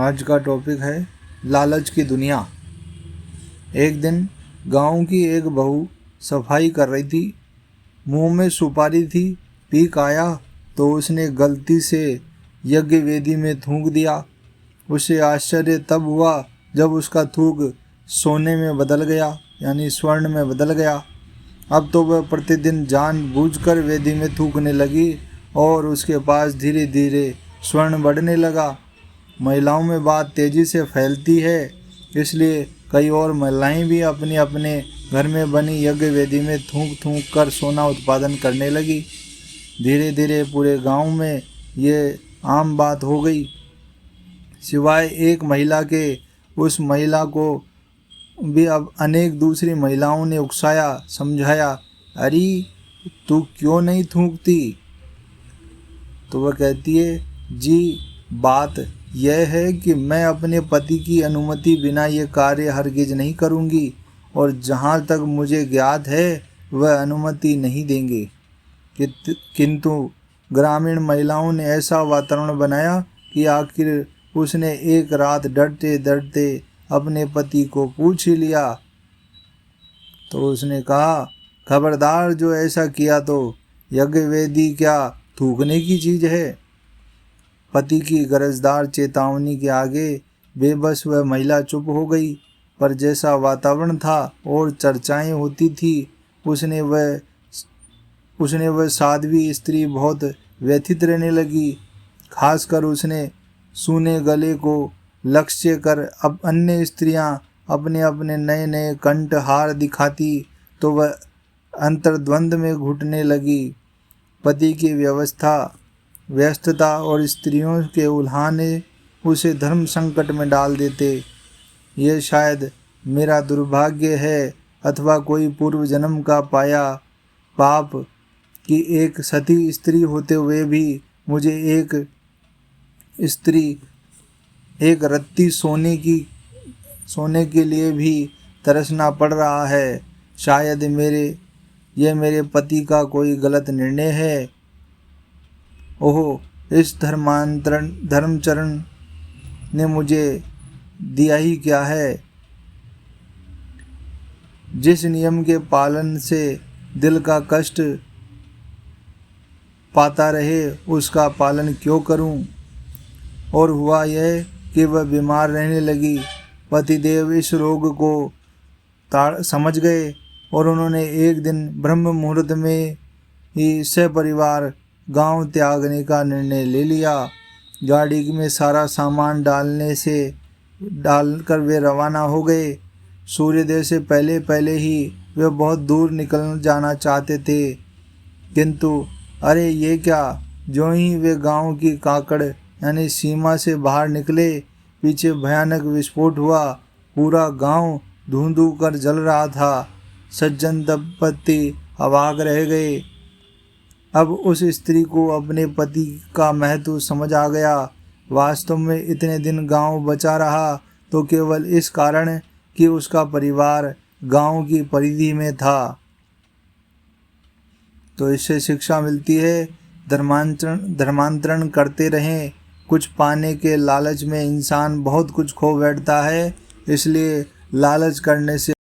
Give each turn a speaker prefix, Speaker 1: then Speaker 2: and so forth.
Speaker 1: आज का टॉपिक है लालच की दुनिया। एक दिन गांव की एक बहू सफाई कर रही थी। मुंह में सुपारी थी। पीक आया तो उसने गलती से यज्ञ वेदी में थूक दिया। उसे आश्चर्य तब हुआ जब उसका थूक सोने में बदल गया, यानी स्वर्ण में बदल गया। अब तो वह प्रतिदिन जानबूझकर वेदी में थूकने लगी और उसके पास धीरे धीरे स्वर्ण बढ़ने लगा। महिलाओं में बात तेजी से फैलती है, इसलिए कई और महिलाएं भी अपने अपने घर में बनी यज्ञ वेदी में थूक थूक कर सोना उत्पादन करने लगी। धीरे धीरे पूरे गांव में ये आम बात हो गई, सिवाय एक महिला के। उस महिला को भी अब अनेक दूसरी महिलाओं ने उकसाया, समझाया, अरे तू क्यों नहीं थूकती? तो वह कहती है, जी बात यह है कि मैं अपने पति की अनुमति बिना ये कार्य हरगिज नहीं करूँगी, और जहाँ तक मुझे ज्ञात है वह अनुमति नहीं देंगे। किंतु ग्रामीण महिलाओं ने ऐसा वातावरण बनाया कि आखिर उसने एक रात डरते डरते अपने पति को पूछ ही लिया। तो उसने कहा, खबरदार, जो ऐसा किया तो यज्ञ वेदी क्या थूकने की चीज़ है? पति की गरजदार चेतावनी के आगे बेबस वह महिला चुप हो गई। पर जैसा वातावरण था और चर्चाएं होती थी, उसने वह साध्वी स्त्री बहुत व्यथित रहने लगी। खासकर उसने सूने गले को लक्ष्य कर अब अन्य स्त्रियां अपने अपने नए नए कंठहार दिखाती तो वह अंतर्द्वंद में घुटने लगी। पति की व्यस्तता और स्त्रियों के उल्हाने उसे धर्म संकट में डाल देते। यह शायद मेरा दुर्भाग्य है अथवा कोई पूर्व जन्म का पाया पाप कि एक सती स्त्री होते हुए भी मुझे एक रत्ती सोने के लिए भी तरसना पड़ रहा है। शायद यह मेरे पति का कोई गलत निर्णय है। ओह, इस धर्मचरण ने मुझे दिया ही क्या है? जिस नियम के पालन से दिल का कष्ट पाता रहे उसका पालन क्यों करूं? और हुआ यह कि वह बीमार रहने लगी। पतिदेव इस रोग को समझ गए और उन्होंने एक दिन ब्रह्म मुहूर्त में ही सपरिवार गांव त्यागने का निर्णय ले लिया। गाड़ी में सारा सामान डालकर वे रवाना हो गए। सूर्योदय से पहले पहले ही वे बहुत दूर निकल जाना चाहते थे, किंतु अरे ये क्या! जो ही वे गांव की काकड़ यानी सीमा से बाहर निकले, पीछे भयानक विस्फोट हुआ। पूरा गांव धूं कर जल रहा था। सज्जन दंपत्ति अवाक रह गए। अब उस स्त्री को अपने पति का महत्व समझ आ गया। वास्तव में इतने दिन गांव बचा रहा तो केवल इस कारण कि उसका परिवार गांव की परिधि में था। तो इससे शिक्षा मिलती है, धर्मांतरण करते रहें। कुछ पाने के लालच में इंसान बहुत कुछ खो बैठता है, इसलिए लालच करने से